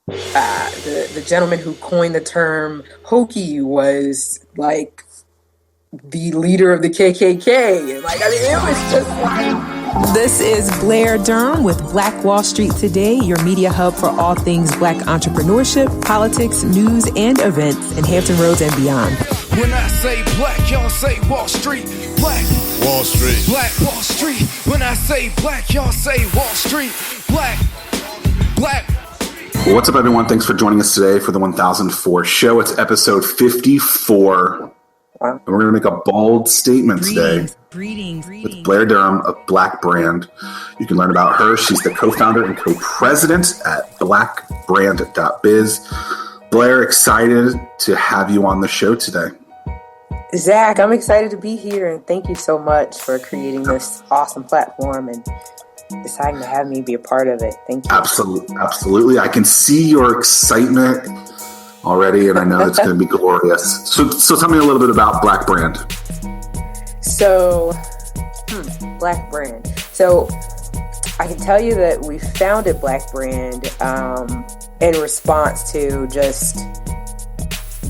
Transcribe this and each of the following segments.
The gentleman who coined the term hokey was like the leader of the KKK. Like, I mean, it was just like... This is Blair Durham with Black Wall Street Today, your media hub for all things Black entrepreneurship, politics, news, and events in Hampton Roads and beyond. When I say black, y'all say Wall Street. Black Wall Street. Black Wall Street. When I say black, y'all say Wall Street. Black. What's up, everyone? Thanks for joining us today for the 1004 show. It's episode 54. And we're going to make a bold statement today with Blair Durham of Black Brand. You can learn about her. She's the co-founder and co-president at blackbrand.biz. Blair, excited to have you on the show today. Zach, I'm excited to be here, and thank you so much for creating this awesome platform and deciding to have me be a part of it. Thank you. Absolutely. I can see your excitement already, and I know it's going to be glorious. So tell me a little bit about Black Brand. So, Black Brand. So I can tell you that we founded Black Brand in response to just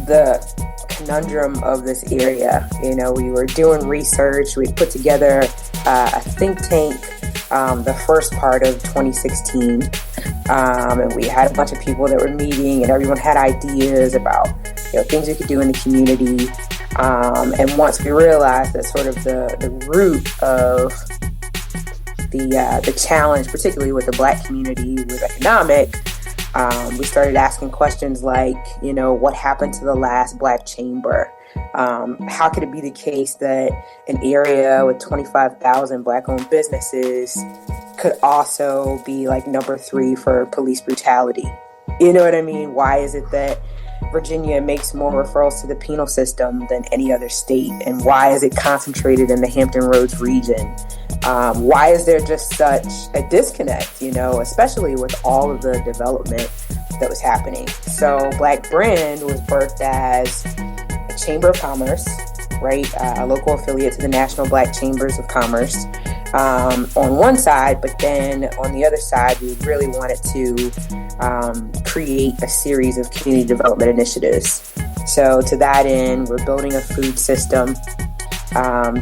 the conundrum of this area. You know, we were doing research. We put together a think tank the first part of 2016. And we had a bunch of people that were meeting, and everyone had ideas about, you know, things we could do in the community. And once we realized that sort of the root of the challenge, particularly with the Black community, was economic, we started asking questions like, you know, what happened to the last Black chamber? How could it be the case that an area with 25,000 Black-owned businesses could also be like number 3 for police brutality? You know what I mean? Why is it that Virginia makes more referrals to the penal system than any other state? And why is it concentrated in the Hampton Roads region? Why is there just such a disconnect, you know, especially with all of the development that was happening? So Black Brand was birthed as a Chamber of Commerce, right? A local affiliate to the National Black Chambers of Commerce on one side, but then on the other side, we really wanted to create a series of community development initiatives. So to that end, we're building a food system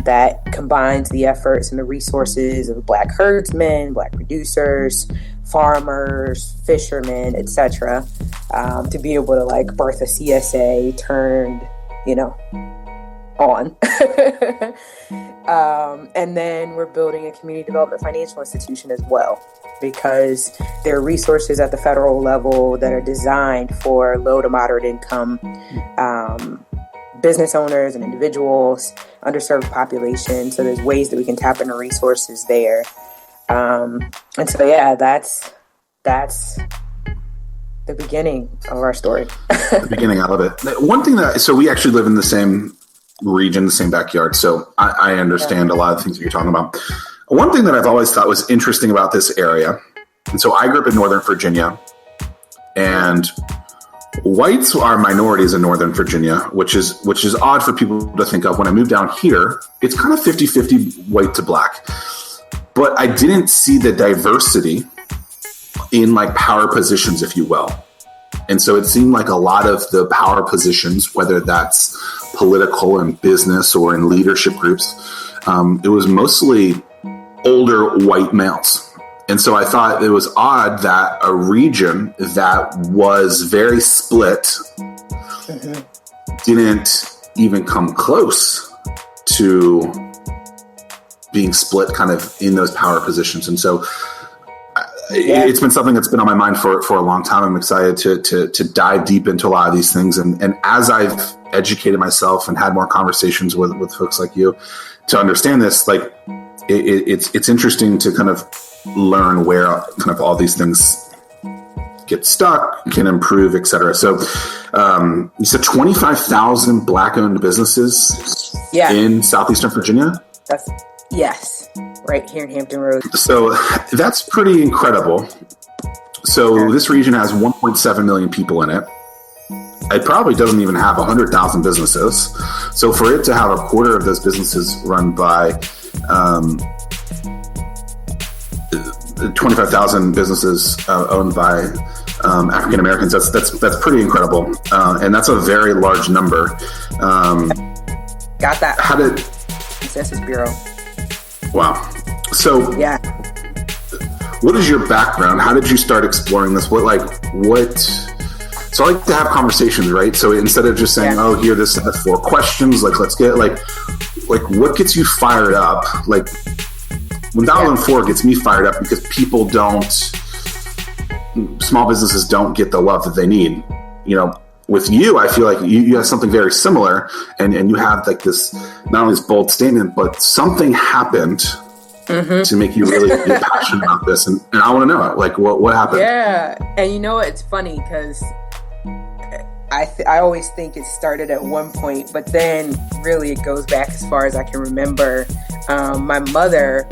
that combines the efforts and the resources of Black herdsmen, Black producers, farmers, fishermen, etc., to be able to like birth a CSA turned, you know, on. And then we're building a community development financial institution as well, because there are resources at the federal level that are designed for low to moderate income business owners and individuals, underserved population. So there's ways that we can tap into resources there. And so, yeah, that's the beginning of our story. The beginning, I love it. One thing so we actually live in the same region, the same backyard. So I understand a lot of things that you're talking about. One thing that I've always thought was interesting about this area, and so I grew up in Northern Virginia, and whites are minorities in Northern Virginia, which is odd for people to think of. When I moved down here, it's kind of 50-50 white to Black. But I didn't see the diversity in like power positions, if you will. And so it seemed like a lot of the power positions, whether that's political and business or in leadership groups, it was mostly older white males. And so I thought it was odd that a region that was very split didn't even come close to being split kind of in those power positions. And so it's been something that's been on my mind for a long time. I'm excited to dive deep into a lot of these things. And as I've educated myself and had more conversations with folks like you to understand this, like it's interesting to kind of learn where kind of all these things get stuck, can improve, et cetera. So you said 25,000 Black-owned businesses in Southeastern Virginia? Yes, right here in Hampton Roads. So that's pretty incredible. So this region has 1.7 million people in it. It probably doesn't even have 100,000 businesses. So for it to have a quarter of those businesses run by 25,000 businesses owned by African Americans. That's pretty incredible, and that's a very large number. Got that? How did Census Bureau? Wow. So yeah. What is your background? How did you start exploring this? What? So I like to have conversations, right? So instead of just saying, "Oh, here, this has 4 questions," let's get like what gets you fired up? Like when Dial 4 gets me fired up because small businesses don't get the love that they need. With you, I feel like you have something very similar, and you have like this, not only this bold statement, but something happened to make you really get passionate about this. And I want to know, what happened? Yeah. And it's funny because I always think it started at one point, but then really it goes back as far as I can remember. My mother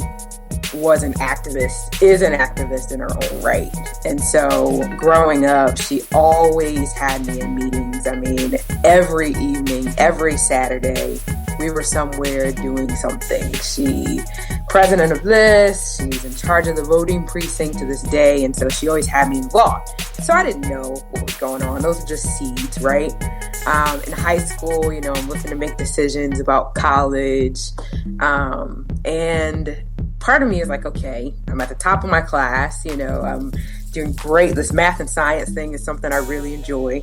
is an activist in her own right. And so growing up, she always had me in meetings. I mean, every evening, every Saturday, we were somewhere doing something. She president of this, she's in charge of the voting precinct to this day. And so she always had me involved. So I didn't know what was going on. Those are just seeds, right? In high school, I'm looking to make decisions about college. And part of me is like, okay, I'm at the top of my class, I'm doing great. This math and science thing is something I really enjoy.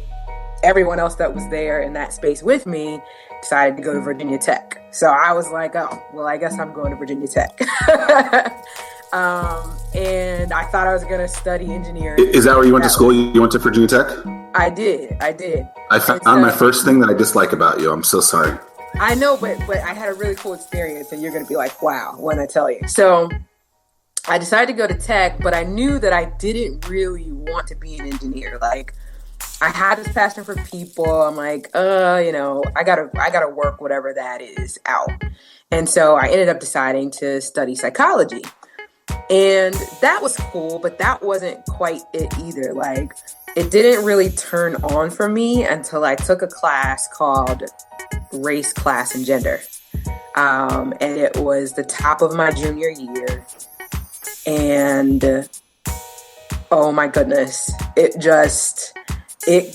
Everyone else that was there in that space with me decided to go to Virginia Tech. So I was like, oh, well, I guess I'm going to Virginia Tech. And I thought I was going to study engineering. Is that where you went to school? You went to Virginia Tech? I did. I found my first thing that I dislike about you. I'm so sorry. I know, but I had a really cool experience, and you're going to be like, wow, when I tell you. So I decided to go to tech, but I knew that I didn't really want to be an engineer. Like, I had this passion for people. I'm like, I gotta work whatever that is out. And so I ended up deciding to study psychology. And that was cool, but that wasn't quite it either. Like, it didn't really turn on for me until I took a class called Race, Class, and Gender. And it was the top of my junior year. And oh my goodness, it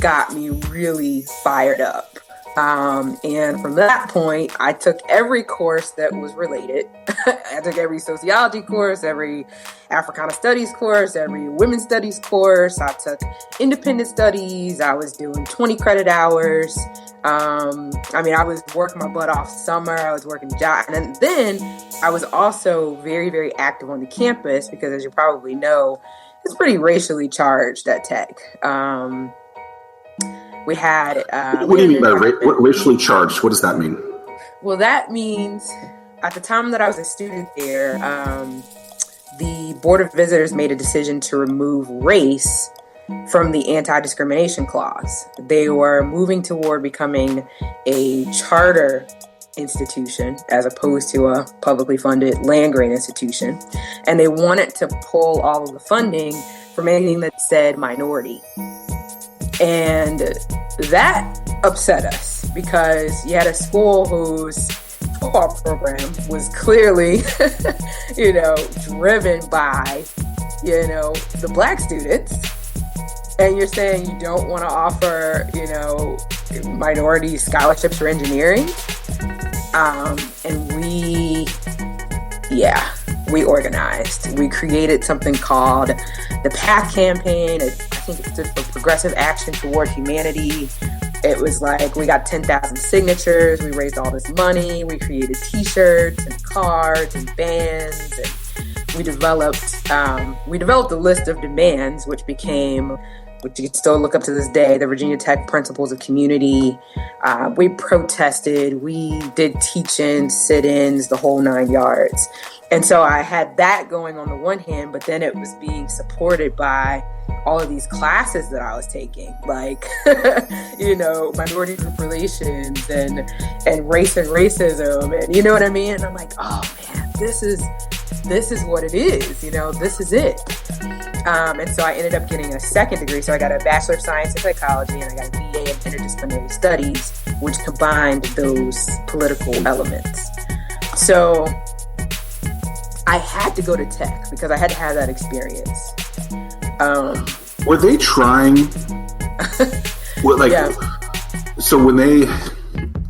got me really fired up. And from that point, I took every course that was related. I took every sociology course, every Africana studies course, every women's studies course. I took independent studies. I was doing 20 credit hours. I was working my butt off summer. I was working jobs. And then I was also very, very active on the campus because, as you probably know, it's pretty racially charged at Tech. We had... what do you mean by racially charged? What does that mean? Well, that means at the time that I was a student there, the Board of Visitors made a decision to remove race from the anti-discrimination clause. They were moving toward becoming a charter institution as opposed to a publicly funded land-grant institution. And they wanted to pull all of the funding from anything that said minority. And that upset us because you had a school whose football program was clearly, driven by, the Black students. And you're saying you don't want to offer, minority scholarships for engineering. And we organized. We created something called the PATH campaign. I think it stood for Progressive Action Toward Humanity. It was like we got 10,000 signatures. We raised all this money. We created T-shirts and cards and bands, and we developed a list of demands, which you can still look up to this day, the Virginia Tech Principles of Community. We protested. We did teach-ins, sit-ins, the whole 9 yards. And so I had that going on the one hand, but then it was being supported by all of these classes that I was taking, like, minority group relations and race and racism, and you know what I mean? And I'm like, oh man, this is what it is, this is it. And so I ended up getting a second degree. So I got a Bachelor of Science in Psychology and I got a BA in Interdisciplinary Studies, which combined those political elements. So I had to go to Tech because I had to have that experience. Were they trying? Like, yeah. So when they,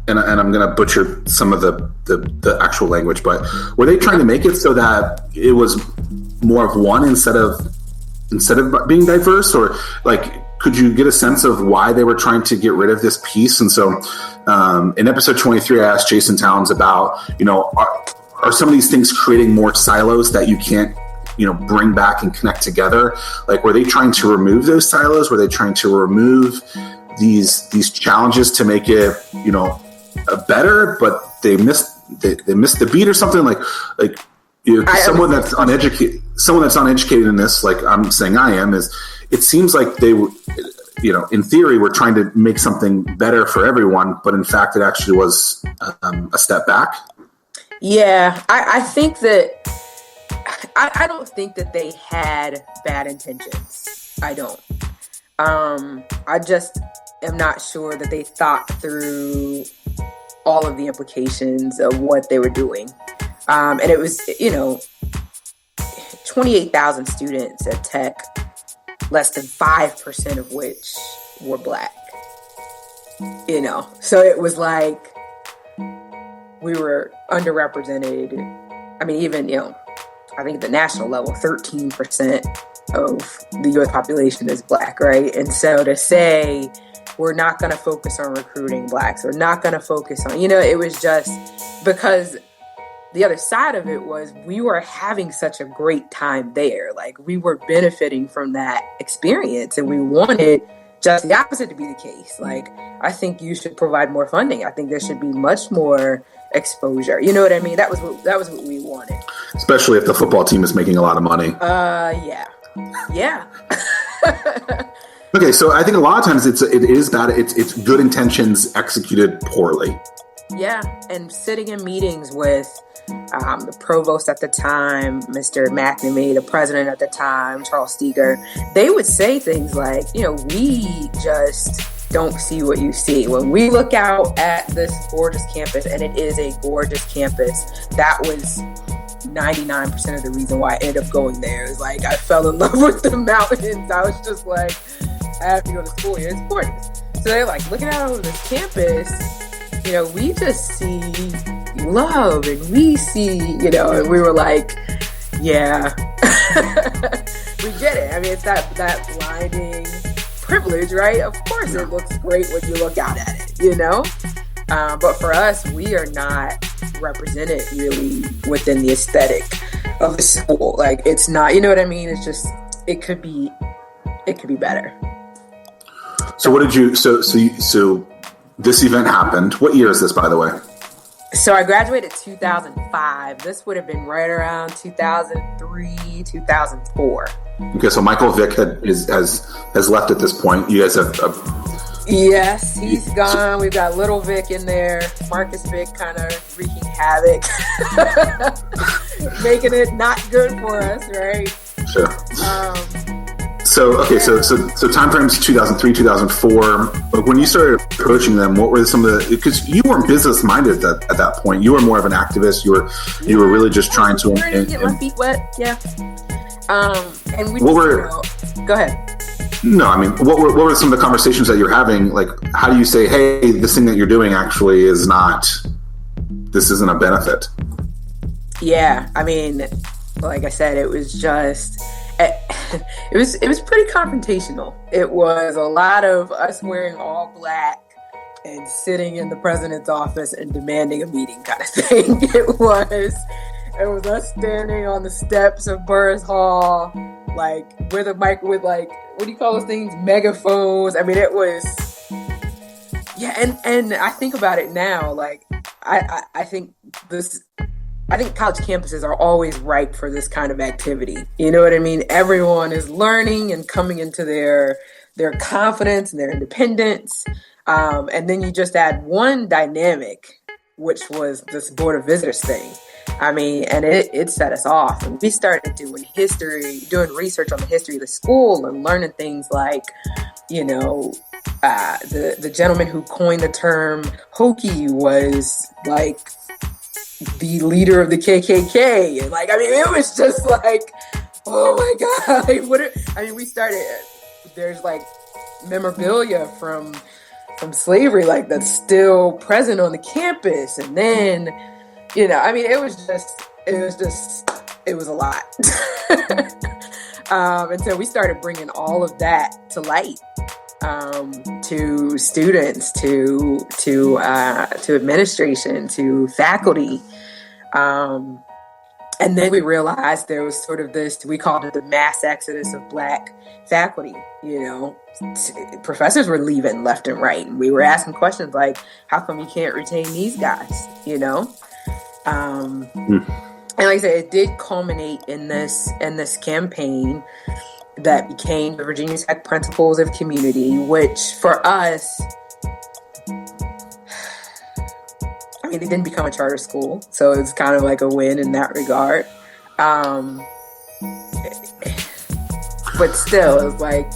and I'm going to butcher some of the actual language, but were they trying to make it so that it was more of one instead of being diverse, or like, could you get a sense of why they were trying to get rid of this piece? And so, in episode 23, I asked Jason Towns about, are some of these things creating more silos that you can't, bring back and connect together? Like, were they trying to remove those silos? Were they trying to remove these challenges to make it, better, but they missed the beat or something? Like someone that's uneducated in this, like I'm saying I am, is it seems like they, in theory, we're trying to make something better for everyone, but in fact, it actually was a step back. Yeah, I think that I don't think that they had bad intentions. I don't. I just am not sure that they thought through all of the implications of what they were doing. And it was, 28,000 students at Tech, less than 5% of which were Black. So it was like we were underrepresented. I mean, even, I think at the national level, 13% of the U.S. population is Black, right? And so to say we're not going to focus on recruiting Blacks, we're not going to focus on, it was just because the other side of it was we were having such a great time there. Like, we were benefiting from that experience, and we wanted just the opposite to be the case. Like, I think you should provide more funding. I think there should be much more exposure. You know what I mean? That was what we wanted. Especially if the football team is making a lot of money. Yeah. Okay, so I think a lot of times it is bad. It's good intentions executed poorly. Yeah, and sitting in meetings with the provost at the time, Mr. McNamee, the president at the time, Charles Steger, they would say things like, we just don't see what you see. When we look out at this gorgeous campus, and it is a gorgeous campus, that was 99% of the reason why I ended up going there. Is like, I fell in love with the mountains. I was just like, I have to go to school here. It's gorgeous. So they're like, looking out over this campus, we just see love, and we see, and we were like, yeah, we get it. I mean, it's that blinding privilege, right? Of course it looks great when you look out at it, but for us, we are not represented really within the aesthetic of the school. Like, it's not, you know what I mean? It's just, it could be better. So what did you, so this event happened. What year is this, by the way? So I graduated 2005. This would have been right around 2003, 2004. Okay, so Michael Vick has left at this point. You guys have... Yes, he's gone. We've got little Vic in there. Marcus Vick kind of wreaking havoc. Making it not good for us, right? Sure. So time frames 2003, 2004. But when you started approaching them, what were some of the? Because you weren't business minded at that point. You were more of an activist. You were really just trying to get my feet wet. Yeah. And we. Go ahead. No, I mean, what were some of the conversations that you're having? Like, how do you say, hey, this thing that you're doing actually is not. This isn't a benefit. Yeah, I mean, like I said, it was just. It was pretty confrontational. It was a lot of us wearing all Black and sitting in the president's office and demanding a meeting kind of thing. It was us standing on the steps of Burris Hall, like with a mic, with like, what do you call those things? Megaphones. I mean, it was, yeah. And I think about it now, like I think college campuses are always ripe for this kind of activity. You know what I mean? Everyone is learning and coming into their confidence and their independence. And then you just add one dynamic, which was this Board of Visitors thing. I mean, and it set us off. And we started doing research on the history of the school and learning things like, the gentleman who coined the term Hokie was like the leader of the KKK. And like, I mean, it was just like, oh my God. We started there's like memorabilia from slavery, like that's still present on the campus. And then, I mean, it was a lot. And so we started bringing all of that to light, to students, to administration, to faculty. And then we realized there was sort of this, we called it the mass exodus of Black faculty. Professors were leaving left and right. And we were asking questions like, how come you can't retain these guys, And like I said, it did culminate in this campaign that became the Virginia Tech Principles of Community, which for us, I mean, it didn't become a charter school, so it's kind of like a win in that regard. But still, it's like,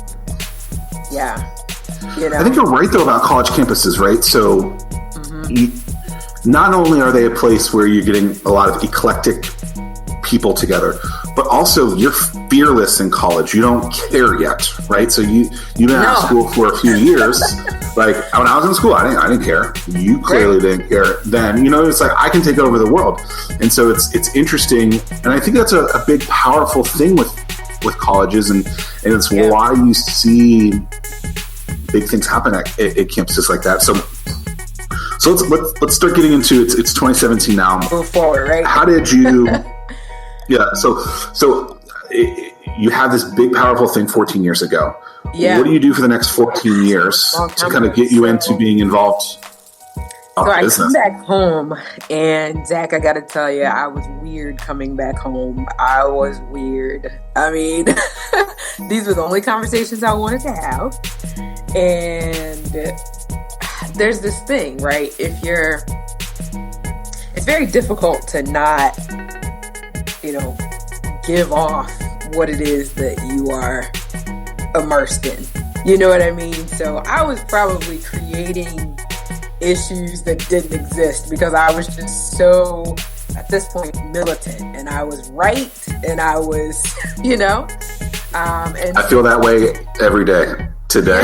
yeah, I think you're right though about college campuses, right? So not only are they a place where you're getting a lot of eclectic people together, but also you're fearless in college. You don't care yet, right? So you've been out of school for a few years. Like when I was in school, I didn't care. You clearly didn't care then. It's like I can take over the world, and so it's interesting, and I think that's a big, powerful thing with colleges, and it's why you see big things happen at campuses like that. So let's start getting into it's 2017 now. Move forward, right? How did you? Yeah. So you had this big, powerful thing 14 years ago. Yeah. What do you do for the next 14 years to kind of get you into being involved? So I come back home, and Zach, I got to tell you, I was weird coming back home. I was weird. I mean, these were the only conversations I wanted to have. And there's this thing, right? It's very difficult to not, give off what it is that you are immersed in. You know what I mean? So I was probably creating issues that didn't exist because I was just so, at this point, militant, and I was right, and I was, and I feel that way every day today.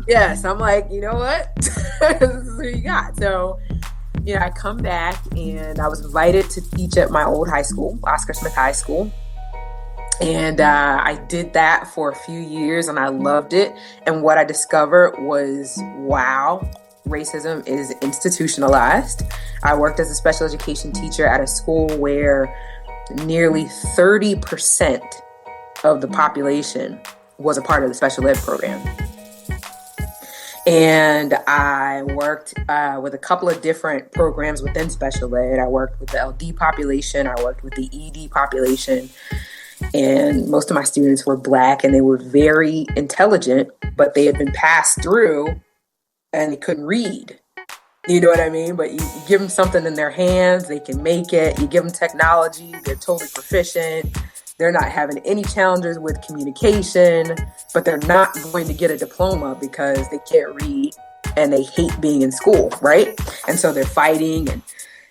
Yes, I'm like, you know what? This is what you got. So, I come back, and I was invited to teach at my old high school, Oscar Smith High School. And I did that for a few years, and I loved it. And what I discovered was, wow, racism is institutionalized. I worked as a special education teacher at a school where nearly 30% of the population was a part of the special ed program. And I worked with a couple of different programs within special ed. I worked with the LD population. I worked with the ED population. And most of my students were Black, and they were very intelligent, but they had been passed through and they couldn't read. You know what I mean? But you give them something in their hands, they can make it. You give them technology, they're totally proficient. They're not having any challenges with communication, but they're not going to get a diploma because they can't read and they hate being in school, right? And so they're fighting. And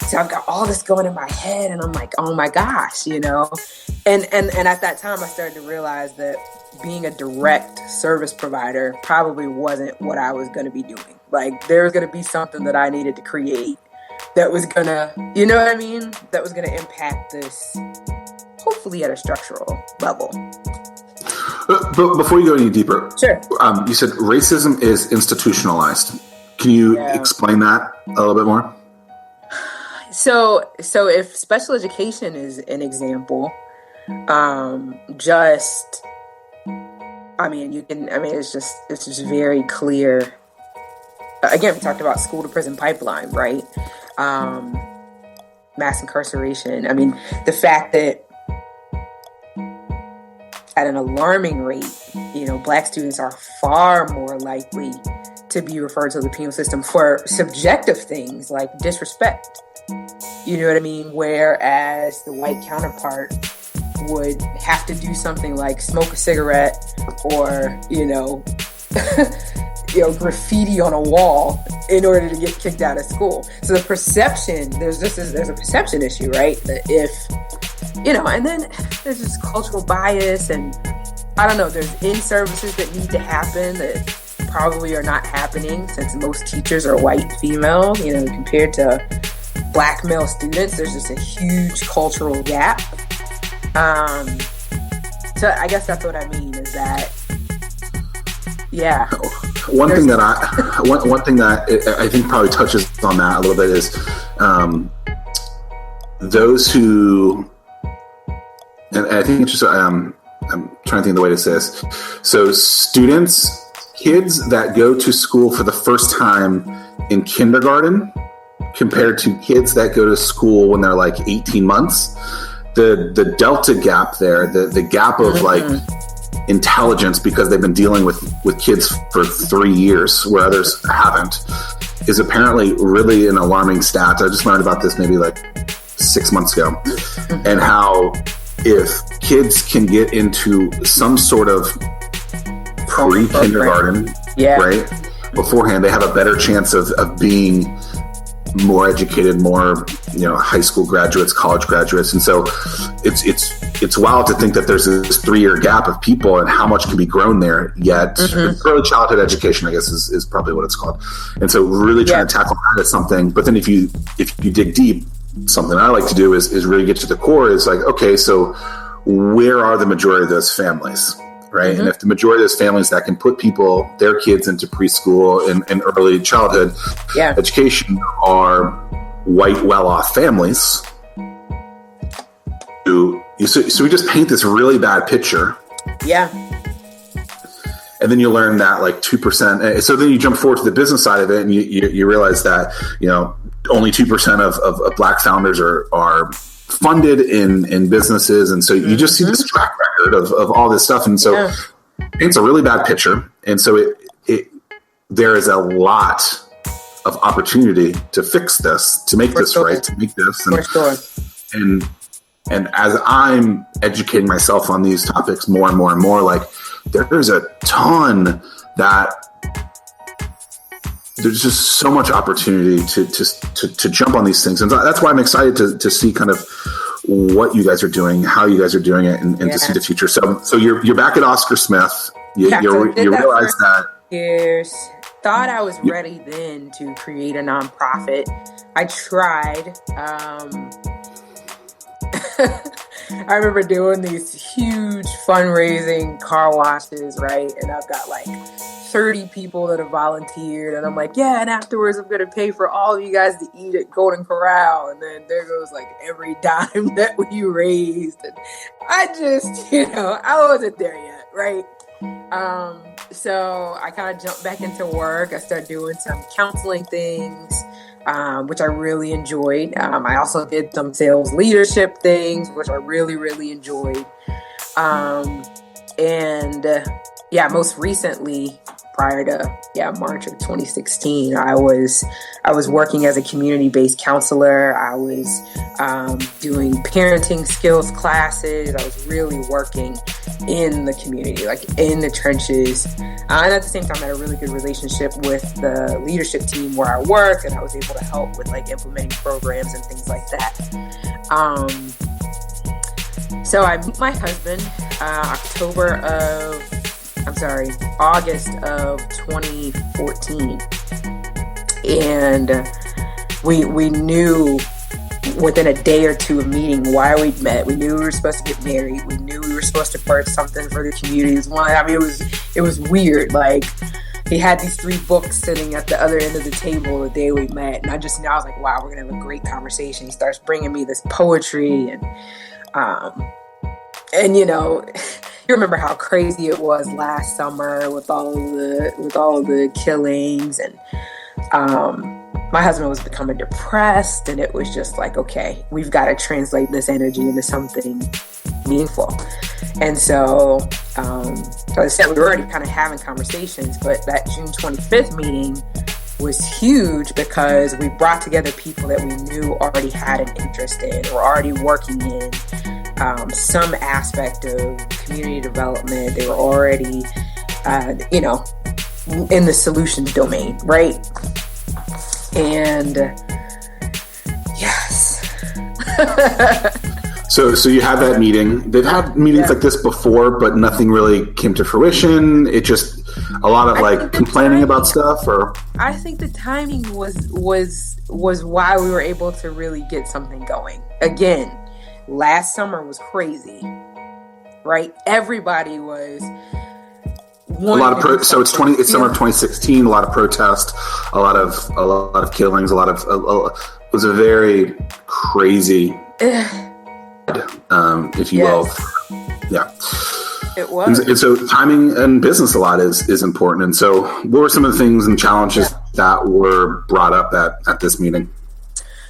so I've got all this going in my head, and I'm like, oh my gosh, And at that time, I started to realize that being a direct service provider probably wasn't what I was going to be doing. Like, there was going to be something that I needed to create that was going to, that was going to impact this, hopefully at a structural level. But before you go any deeper, sure. You said racism is institutionalized. Can you explain that a little bit more? So if special education is an example, it's just very clear. Again, we talked about school to prison pipeline, right? Mass incarceration. I mean, the fact that at an alarming rate, Black students are far more likely to be referred to the penal system for subjective things like disrespect. You know what I mean? Whereas the white counterpart would have to do something like smoke a cigarette or, graffiti on a wall in order to get kicked out of school. So the perception, there's a perception issue, right? That if, and then there's this cultural bias and I don't know, there's in-services that need to happen that probably are not happening since most teachers are white female, compared to Black male students. There's just a huge cultural gap. So I guess that's what I mean is that, yeah. One thing that I think probably touches on that a little bit is those who, and I think it's just, I'm trying to think of the way to say this. So kids that go to school for the first time in kindergarten compared to kids that go to school when they're like 18 months, the delta gap there, the gap of like intelligence because they've been dealing with kids for 3 years where others haven't, is apparently really an alarming stat. I just learned about this maybe like 6 months ago, and how if kids can get into some sort of pre-kindergarten, right, beforehand, they have a better chance of being more educated, more high school graduates, college graduates. And so it's wild to think that there's this 3-year gap of people and how much can be grown there, yet early childhood education, I guess, is probably what it's called. And so really trying to tackle that as something. But then if you dig deep, something I like to do is really get to the core, is like, okay, so where are the majority of those families? Right. And if the majority of those families that can put their kids into preschool and early childhood education are white, well-off families, so we just paint this really bad picture. Yeah. And then you learn that like 2%. So then you jump forward to the business side of it, and you realize that, only 2% of Black founders are funded in businesses. And so you just see this track record of all this stuff. And so it's a really bad picture. And so there is a lot of opportunity to fix this, to make this right, to make this. And as I'm educating myself on these topics more and more and more, like there's a ton that there's just so much opportunity to jump on these things. And that's why I'm excited to see kind of what you guys are doing, how you guys are doing it, and to see the future. So you're back at Oscar Smith. You realize that. Years. Thought I was ready then to create a nonprofit. I tried. I remember doing these huge fundraising car washes, right? And I've got like 30 people that have volunteered, and I'm like, and afterwards I'm going to pay for all of you guys to eat at Golden Corral. And then there goes like every dime that we raised. And I just, I wasn't there yet, right? So I kind of jumped back into work. I started doing some counseling things, which I really enjoyed. I also did some sales leadership things, which I really, really enjoyed. Most recently, prior to March of 2016, I was working as a community-based counselor. I was doing parenting skills classes. I was really working in the community, like in the trenches. And at the same time, I had a really good relationship with the leadership team where I worked, and I was able to help with like implementing programs and things like that. So I met my husband August of 2014. And we knew within a day or two of meeting why we'd met. We knew we were supposed to get married. We knew we were supposed to birth something for the community. It was weird. Like, he had these 3 books sitting at the other end of the table the day we met. And I was like, wow, we're going to have a great conversation. He starts bringing me this poetry and you remember how crazy it was last summer with all of the killings, and my husband was becoming depressed, and it was just like, okay, we've got to translate this energy into something meaningful. And so, as I said, we were already kind of having conversations, but that June 25th meeting was huge because we brought together people that we knew already had an interest in, or already working in some aspect of community development. They were already, in the solutions domain, right? And yes. So you had that meeting. They've had meetings like this before, but nothing really came to fruition. It just a lot of like complaining about stuff. Or I think the timing was why we were able to really get something going. Again, last summer was crazy, right? Everybody was. A lot of so it's summer of 2016. A lot of protest, a lot of killings, it was a very crazy. If you will. Yeah. It was. And so timing and business a lot is important. And so what were some of the things and challenges that were brought up at this meeting?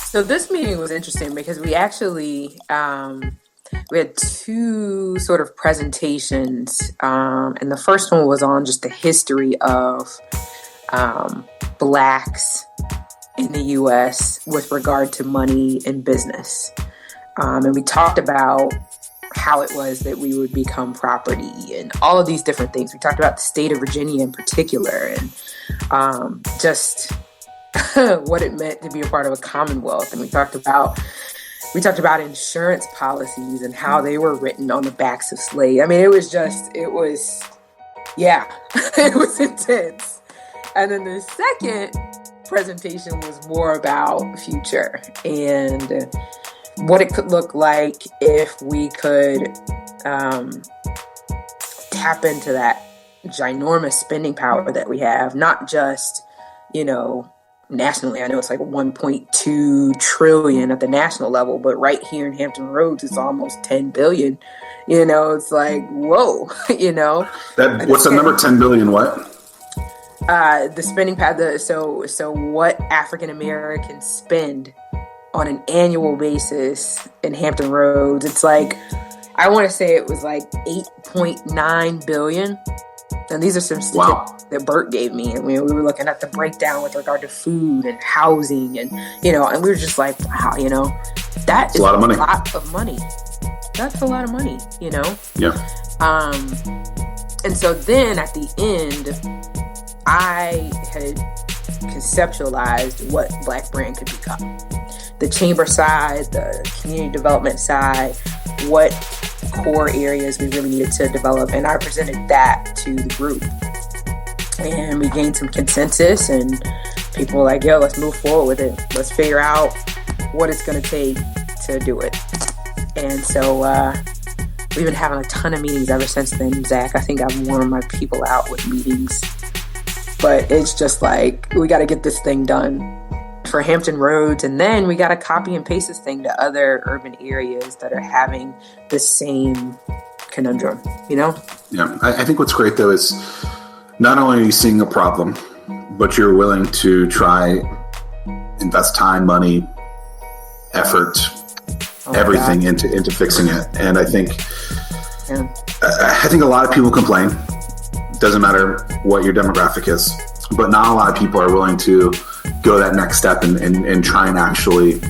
So this meeting was interesting because we actually we had two sort of presentations. And the first one was on just the history of Blacks in the U.S. with regard to money and business. And we talked about how it was that we would become property and all of these different things. We talked about the state of Virginia in particular and just what it meant to be a part of a commonwealth. And we talked about insurance policies and how they were written on the backs of slaves. I mean, it was it was intense. And then the second presentation was more about future and what it could look like if we could tap into that ginormous spending power that we have, not just, nationally. I know it's like 1.2 trillion at the national level, but right here in Hampton Roads, it's almost 10 billion. It's like, whoa, What's the number? 10 billion what? The spending power, so what African Americans spend on an annual basis in Hampton Roads. It's like, I want to say it was like 8.9 billion. And these are some statistics that Bert gave me. And we were looking at the breakdown with regard to food and housing and, and we were just like, wow, that is a lot of money. That's a lot of money, Yeah. And so then at the end, I had conceptualized what Black Brand could become. The chamber side, the community development side, what core areas we really needed to develop. And I presented that to the group. And we gained some consensus and people were like, yo, let's move forward with it. Let's figure out what it's going to take to do it. And so we've been having a ton of meetings ever since then, Zach. I think I've worn my people out with meetings. But it's just like, we got to get this thing done for Hampton Roads, and then we got to copy and paste this thing to other urban areas that are having the same conundrum, Yeah, I think what's great though is not only are you seeing a problem, but you're willing to try, invest time, money, effort, everything into fixing it. And I think a lot of people complain. Doesn't matter what your demographic is, but not a lot of people are willing to go that next step and try and actually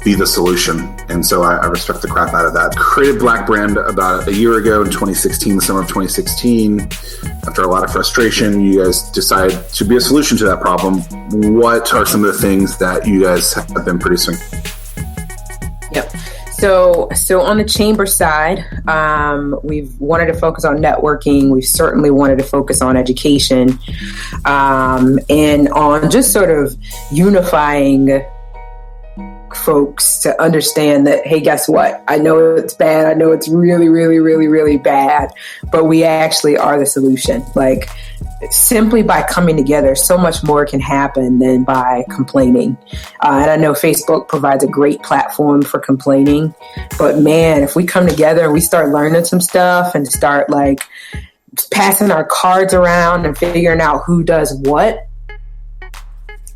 be the solution. And so I respect the crap out of that. Created Black Brand about a year ago in 2016, the summer of 2016. After a lot of frustration, you guys decided to be a solution to that problem. What are some of the things that you guys have been producing? Yep. So on the chamber side, we've wanted to focus on networking. We've certainly wanted to focus on education, and on just sort of unifying folks to understand that, hey, guess what? I know it's bad. I know it's really, really, really, really bad, but we actually are the solution. Like, simply by coming together, so much more can happen than by complaining. And I know Facebook provides a great platform for complaining, but man, if we come together and we start learning some stuff and start like passing our cards around and figuring out who does what,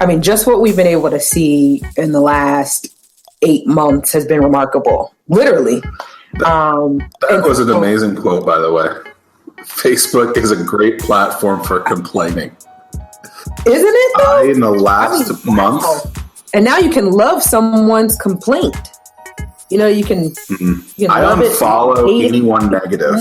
I mean, just what we've been able to see in the last 8 months has been remarkable. Literally. That was an amazing quote, by the way. Facebook is a great platform for complaining. Isn't it, though? In the last month. And now you can love someone's complaint. You can, I unfollow anyone negative.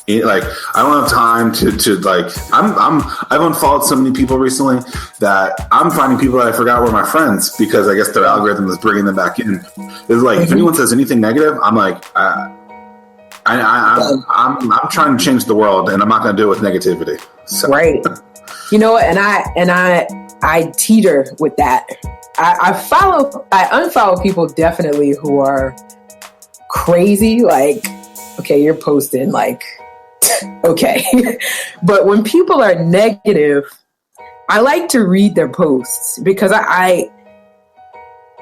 Like, I don't have time to like, I've unfollowed so many people recently that I'm finding people that I forgot were my friends because I guess their algorithm is bringing them back in. It's like, if anyone says anything negative, I'm like, I'm trying to change the world, and I'm not going to do it with negativity. So. Right. You know what? And I teeter with that. I unfollow people definitely who are crazy. Like, okay, you're posting like, okay. But when people are negative, I like to read their posts because I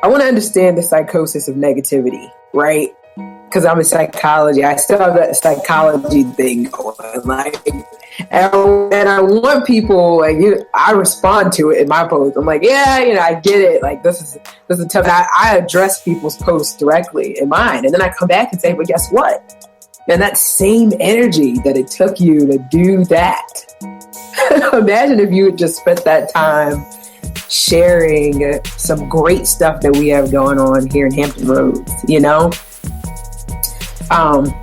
want to understand the psychosis of negativity, right? Because I'm in psychology. I still have that psychology thing going. Like, and I want people, like, I respond to it in my post. I'm like, yeah, I get it. Like, this is tough. I address people's posts directly in mine. And then I come back and say, but guess what? And that same energy that it took you to do that. Imagine if you had just spent that time sharing some great stuff that we have going on here in Hampton Roads,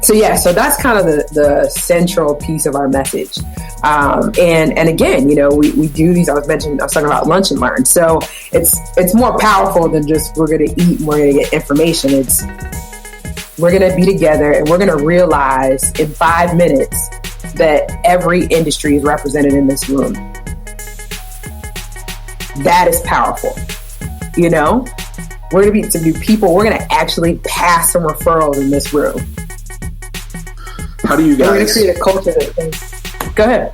So that's kind of the central piece of our message. And again, we do these, I was talking about lunch and learn. So it's more powerful than just we're going to eat and we're going to get information. We're going to be together and we're going to realize in 5 minutes that every industry is represented in this room. That is powerful. We're going to be some new people. We're going to actually pass some referrals in this room. How do you guys... We're going to create a culture that... Go ahead.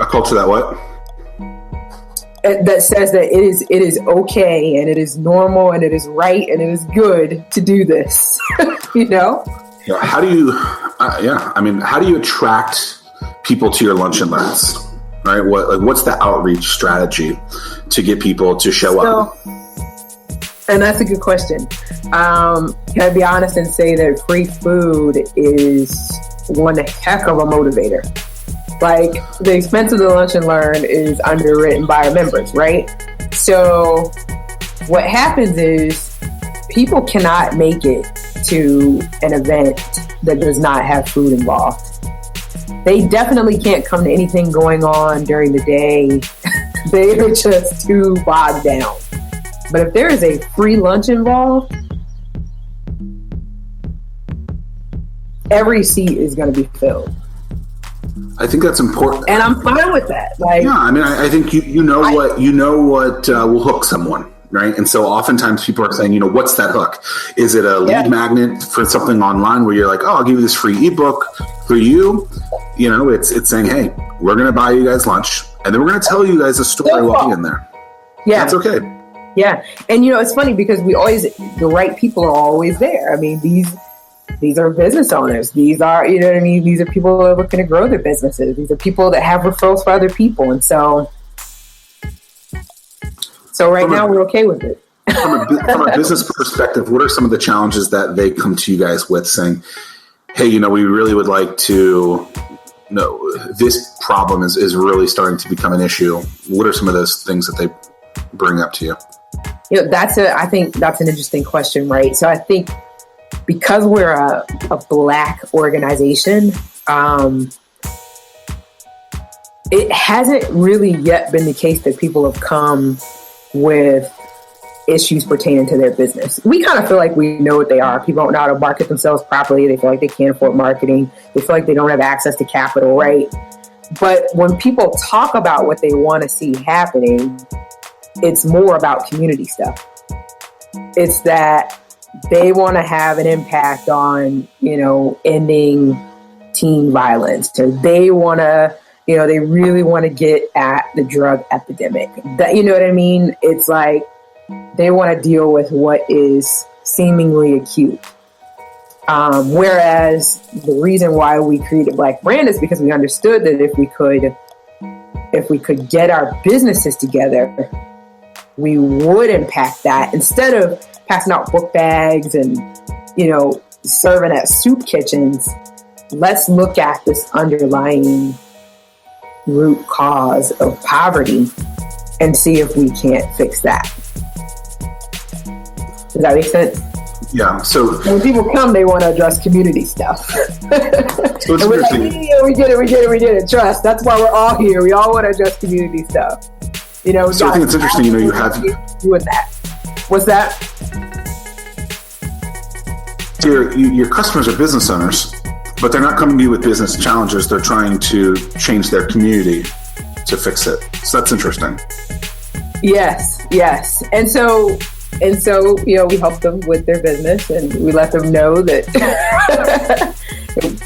A culture that what? That says that it is okay and it is normal and it is right and it is good to do this. How do you... how do you attract people to your lunch and learns? Right? What's the outreach strategy to get people to show up? And that's a good question. Can I be honest and say that free food is one heck of a motivator? Like, the expense of the lunch and learn is underwritten by our members, right? So what happens is people cannot make it to an event that does not have food involved. They definitely can't come to anything going on during the day. They are just too bogged down. But if there is a free lunch involved, every seat is going to be filled. I think that's important, and I'm fine with that. Like, yeah, I think you know what will hook someone, right? And so oftentimes people are saying, what's that hook? Is it a lead magnet for something online where you're like, oh, I'll give you this free ebook for you? It's saying, hey, we're going to buy you guys lunch, and then we're going to tell you guys a story while you're in there. Yeah, that's okay. Yeah, and it's funny because the right people are always there. I mean, these are business owners. These are, these are people that are looking to grow their businesses. These are people that have referrals for other people. And so right now we're okay with it. From a business perspective, what are some of the challenges that they come to you guys with saying, hey, we really would like to this problem is really starting to become an issue. What are some of those things that they bring up to you? I think that's an interesting question, right? So I think because we're a Black organization, it hasn't really yet been the case that people have come with issues pertaining to their business. We kind of feel like we know what they are. People don't know how to market themselves properly. They feel like they can't afford marketing. They feel like they don't have access to capital, right? But when people talk about what they want to see happening, it's more about community stuff. It's that they want to have an impact on, ending teen violence, or they want to, they really want to get at the drug epidemic. That, you know what I mean? It's like they want to deal with what is seemingly acute. Whereas the reason why we created Black Brand is because we understood that if we could get our businesses together, we would impact that instead of passing out book bags and, serving at soup kitchens. Let's look at this underlying root cause of poverty and see if we can't fix that. Does that make sense? Yeah. So when people come, they want to address community stuff. So it's and we're like, yeah, we get it. Trust. That's why we're all here. We all want to address community stuff. You know. So I think it's interesting. You know, you have with that. What's that? Your customers are business owners, but they're not coming to you with business challenges. They're trying to change their community to fix it. So that's interesting. Yes. And so, you know, we help them with their business and we let them know that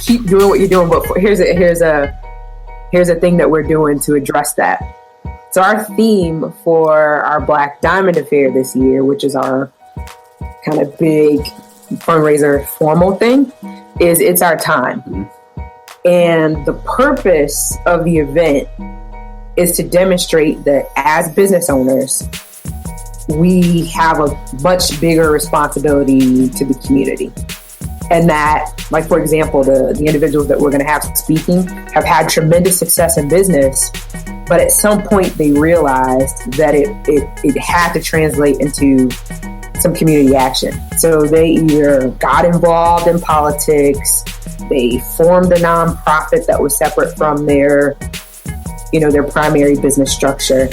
keep doing what you're doing. But here's a thing that we're doing to address that. So our theme for our Black Diamond Affair this year, which is our kind of big fundraiser formal thing, is It's Our Time. And the purpose of the event is to demonstrate that as business owners, we have a much bigger responsibility to the community. And that, like, for example, the individuals that we're going to have speaking have had tremendous success in business, but at some point they realized that it had to translate into some community action. So they either got involved in politics, they formed a nonprofit that was separate from their primary business structure.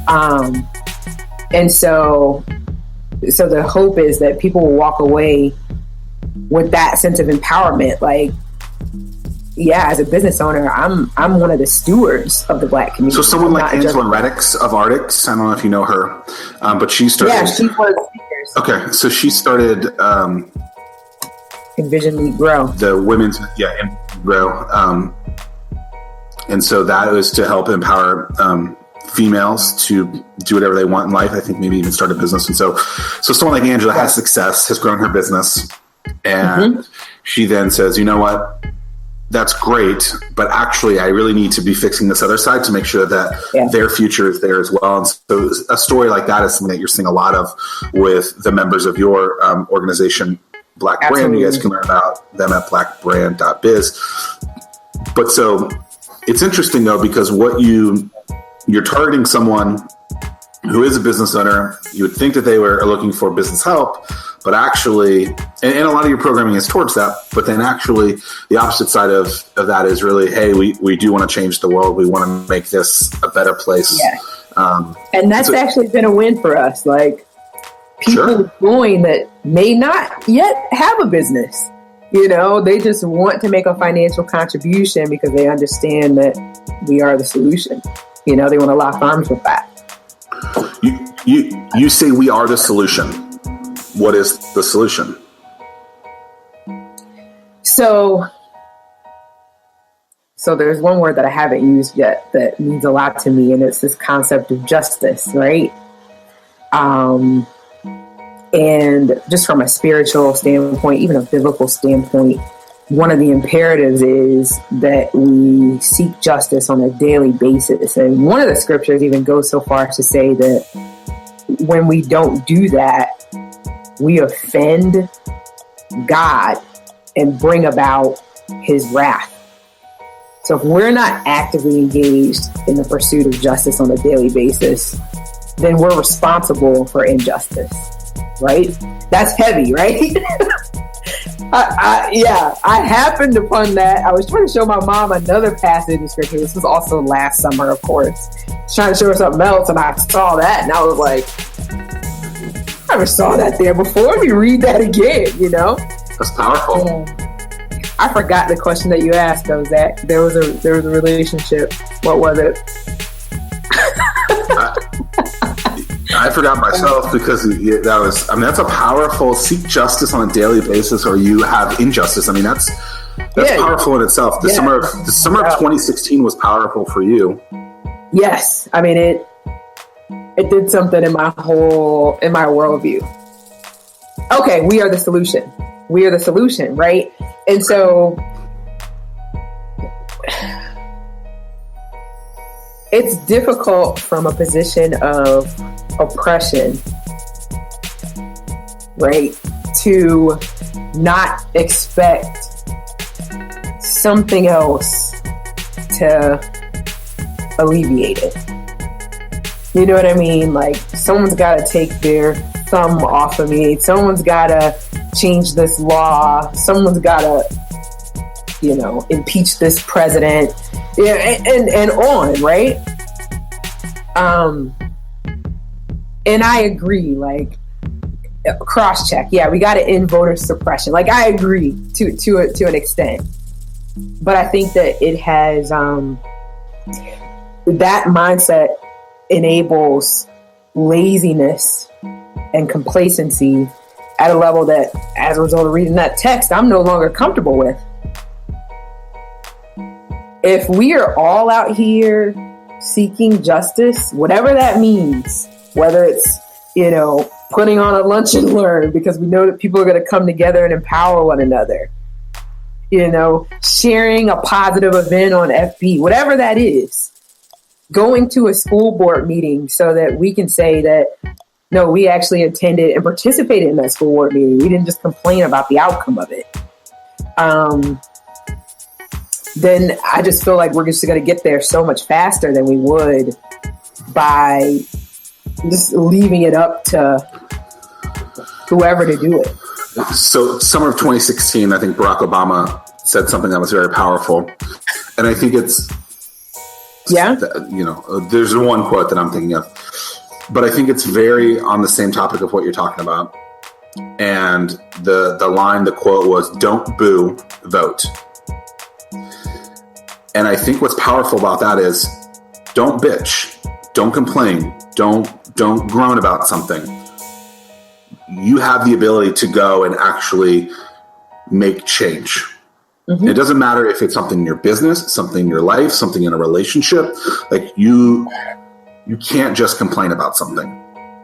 And so the hope is that people will walk away with that sense of empowerment. Like, yeah, as a business owner, I'm one of the stewards of the Black community. So someone like Angela Reddix of Artix, I don't know if you know her, but she started. Yeah, she's one of the speakers. Okay, so she started Envision Lead Grow. The women's Grow, and so that was to help empower females to do whatever they want in life. I think maybe even start a business. And so someone like Angela has success, has grown her business, and she then says, you know what? That's great, but actually I really need to be fixing this other side to make sure that their future is there as well. And so a story like that is something that you're seeing a lot of with the members of your organization, Black Brand. You guys can learn about them at blackbrand.biz. But so it's interesting though, because you're targeting someone who is a business owner. You would think that they are looking for business help, but actually, and a lot of your programming is towards that, but then actually the opposite side of that is really, hey, we do want to change the world. We want to make this a better place. Yeah. And that's actually been a win for us. Like, people join that may not yet have a business. You know, they just want to make a financial contribution because they understand that we are the solution. You know, they want to lock arms with that. You say we are the solution. What is the solution? So there's one word that I haven't used yet that means a lot to me, and it's this concept of justice, right? And just from a spiritual standpoint, even a biblical standpoint, one of the imperatives is that we seek justice on a daily basis. And one of the scriptures even goes so far as to say that when we don't do that, we offend God and bring about his wrath. So if we're not actively engaged in the pursuit of justice on a daily basis, then we're responsible for injustice, right? That's heavy, right? I happened upon that. I was trying to show my mom another passage in scripture. This was also last summer, of course. I was trying to show her something else, and I saw that, and I was like, I never saw that there before. Let me read that again, you know? That's powerful. I forgot the question that you asked, though, Zach. There was a relationship. What was it? I forgot myself because that's a powerful seek justice on a daily basis, or you have injustice. I mean, that's powerful in itself. The summer of 2016 was powerful for you. Yes. I mean, it did something in my worldview. Okay. We are the solution. We are the solution. Right. And so it's difficult from a position of oppression, right, to not expect something else to alleviate it. You know what I mean? Like, someone's got to take their thumb off of me. Someone's got to change this law. Someone's got to, impeach this president, and on, right? And I agree, like, cross check. Yeah, we got to end voter suppression. Like, I agree to an extent, but I think that it has that mindset enables laziness and complacency at a level that, as a result of reading that text, I'm no longer comfortable with. If we are all out here seeking justice, whatever that means, whether it's, putting on a lunch and learn because we know that people are going to come together and empower one another, sharing a positive event on FB, whatever that is, going to a school board meeting so that we can say that, no, we actually attended and participated in that school board meeting. We didn't just complain about the outcome of it. Then I just feel like we're just going to get there so much faster than we would by just leaving it up to whoever to do it. So summer of 2016, I think Barack Obama said something that was very powerful. And I think it's, there's one quote that I'm thinking of, but I think it's very on the same topic of what you're talking about. And the quote was, "Don't boo, vote." And I think what's powerful about that is don't bitch, don't complain, don't groan about something. You have the ability to go and actually make change. Mm-hmm. It doesn't matter if it's something in your business, something in your life, something in a relationship. Like you can't just complain about something.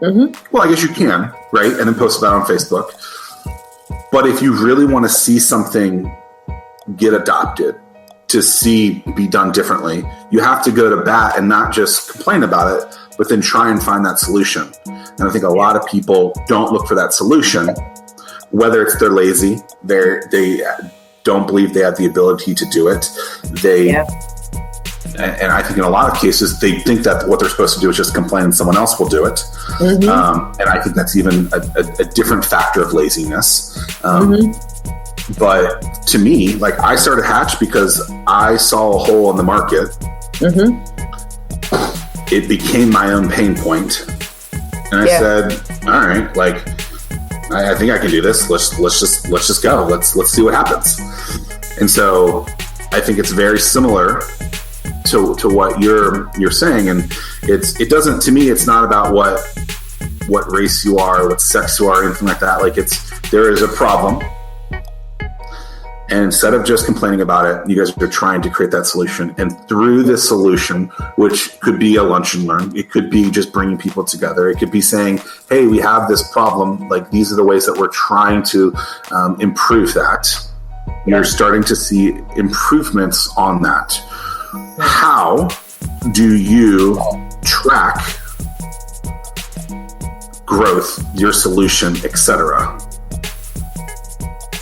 Mm-hmm. Well, I guess you can, right? And then post about it on Facebook. But if you really want to see something get adopted, to see be done differently, you have to go to bat and not just complain about it, but then try and find that solution. And I think a lot of people don't look for that solution, whether it's they're lazy, they don't believe they have the ability to do it. And I think in a lot of cases, they think that what they're supposed to do is just complain and someone else will do it. Mm-hmm. And I think that's even a different factor of laziness. But to me, like, I started Hatch because I saw a hole in the market. Mm-hmm. It became my own pain point. And I said, all right, like, I think I can do this. Let's just go. Let's see what happens. And so I think it's very similar to what you're saying. And it doesn't, to me, it's not about what race you are, what sex you are, anything like that. Like, there is a problem. And instead of just complaining about it, you guys are trying to create that solution. And through this solution, which could be a lunch and learn, it could be just bringing people together. It could be saying, hey, we have this problem. Like, these are the ways that we're trying to improve that. You're starting to see improvements on that. How do you track growth, your solution, etc.,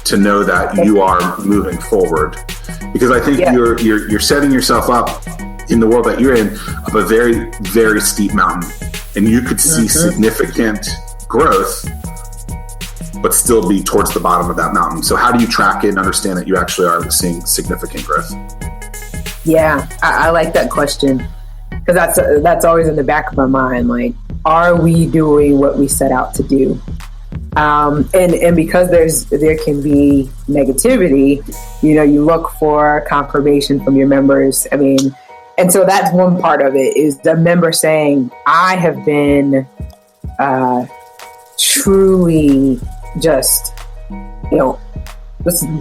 to know that you are moving forward? Because I think you're setting yourself up in the world that you're in of a very, very steep mountain, and you could see significant growth, but still be towards the bottom of that mountain. So how do you track it and understand that you actually are seeing significant growth? Yeah, I like that question, because that's always in the back of my mind. Like, are we doing what we set out to do? And because there can be negativity, you look for confirmation from your members. I mean, and so that's one part of it, is the member saying, I have been truly just,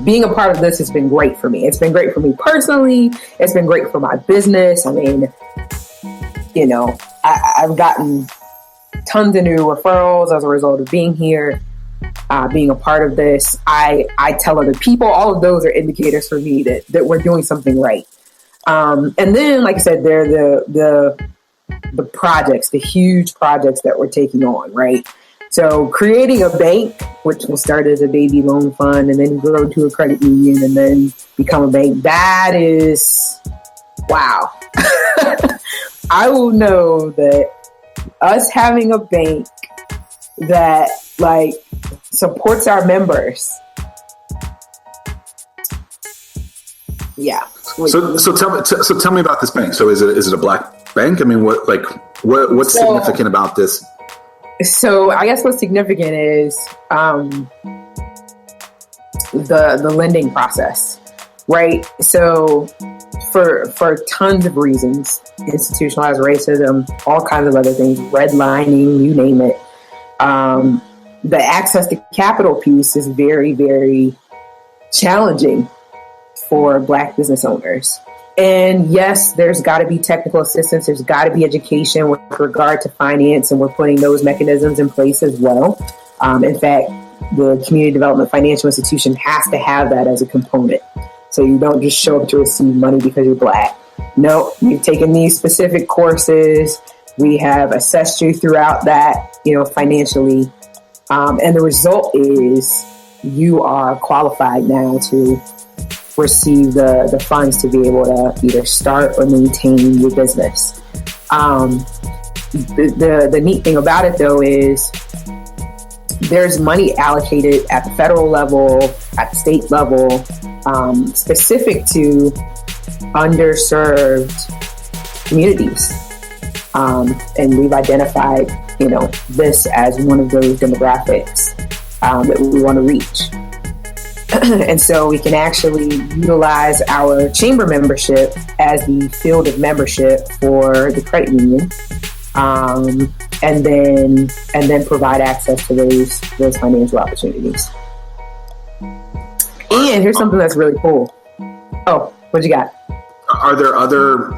being a part of this has been great for me. It's been great for me personally. It's been great for my business. I mean, I've gotten tons of new referrals as a result of being here, being a part of this. I tell other people. All of those are indicators for me that we're doing something right. And then, like I said, there are the projects, the huge projects that we're taking on, right? So creating a bank, which will start as a baby loan fund and then grow to a credit union and then become a bank. That is, wow. I will know that us having a bank that, like, supports our members. Yeah. So tell me about this bank. So is it a black bank? I mean, what's significant about this? So I guess what's significant is the lending process, right? So for tons of reasons, institutionalized racism, all kinds of other things, redlining, you name it. The access to capital piece is very, very challenging for Black business owners. And yes, there's got to be technical assistance. There's got to be education with regard to finance, and we're putting those mechanisms in place as well. In fact, the community development financial institution has to have that as a component. So you don't just show up to receive money because you're Black. No, you've taken these specific courses. We have assessed you throughout that, financially. And the result is you are qualified now to receive the funds to be able to either start or maintain your business. The neat thing about it, though, is there's money allocated at the federal level, at the state level, specific to underserved communities. And we've identified, this as one of those demographics that we want to reach. And so we can actually utilize our chamber membership as the field of membership for the credit union, and then provide access to those financial opportunities. And here's something that's really cool. Oh, what you got? Are there other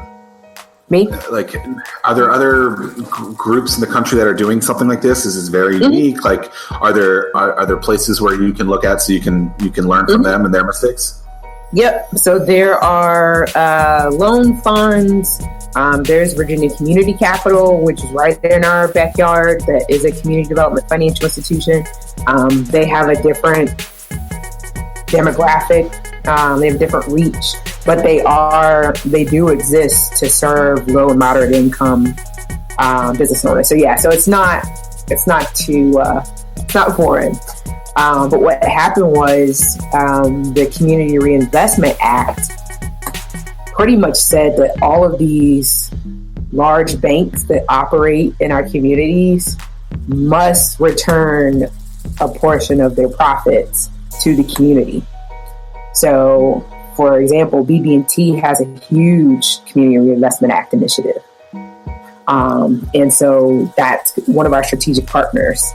Me? Are there other groups in the country that are doing something like this? Is this very unique? Like, are there places where you can look at so you can learn from them and their mistakes? Yep. So there are loan funds. There's Virginia Community Capital, which is right there in our backyard. That is a community development financial institution. They have a different demographic. They have different reach, but they do exist to serve low and moderate income business owners. So yeah, so it's not foreign. But what happened was the Community Reinvestment Act pretty much said that all of these large banks that operate in our communities must return a portion of their profits to the community. So, for example, BB&T has a huge Community Reinvestment Act initiative. And so that's one of our strategic partners.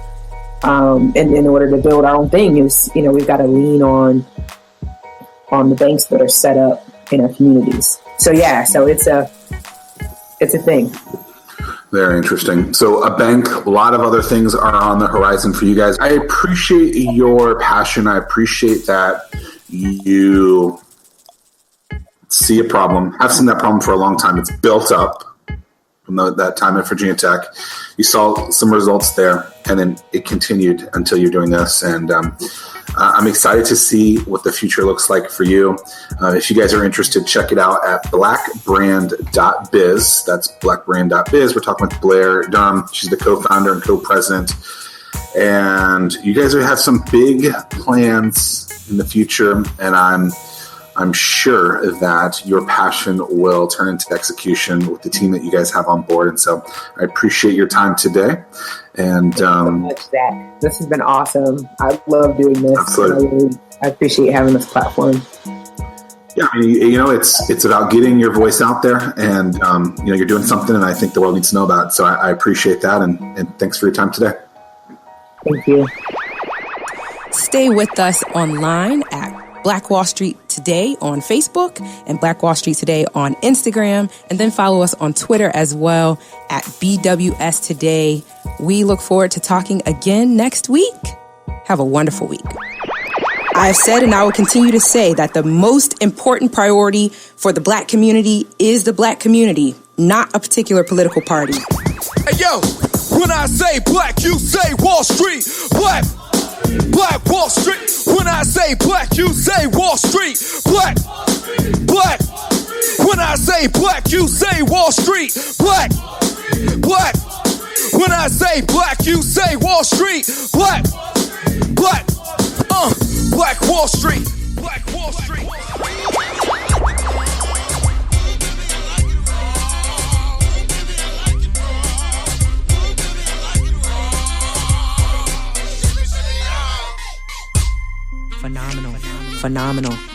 And in order to build our own thing is, we've got to lean on the banks that are set up in our communities. So yeah, so it's a thing. Very interesting. So a bank, a lot of other things are on the horizon for you guys. I appreciate your passion. I appreciate that you see a problem. I've seen that problem for a long time. It's built up from that time at Virginia Tech. You saw some results there, and then it continued until you're doing this. And I'm excited to see what the future looks like for you. If you guys are interested, check it out at blackbrand.biz. That's blackbrand.biz. We're talking with Blair Durham. She's the co-founder and co-president. And you guys have some big plans in the future, and I'm sure that your passion will turn into execution with the team that you guys have on board. And so I appreciate your time today. And thank you so much, Zach. This has been awesome. I love doing this. Absolutely. I appreciate having this platform. Yeah, I mean, it's about getting your voice out there, and you're doing something, and I think the world needs to know about it. So I appreciate that, and thanks for your time today. Thank you. Stay with us online at Black Wall Street Today on Facebook and Black Wall Street Today on Instagram, and then follow us on Twitter as well at BWS Today. We look forward to talking again next week. Have a wonderful week. I have said, and I will continue to say, that the most important priority for the Black community is the Black community, not a particular political party. Hey, yo, when I say Black, you say Wall Street. Black Wall Street. When I say Black, you say Wall Street. Black. When I say Black, you say Wall Street. Black. When I say Black, you say Wall Street. Black. Black Wall Street. Black Wall Street. Phenomenal.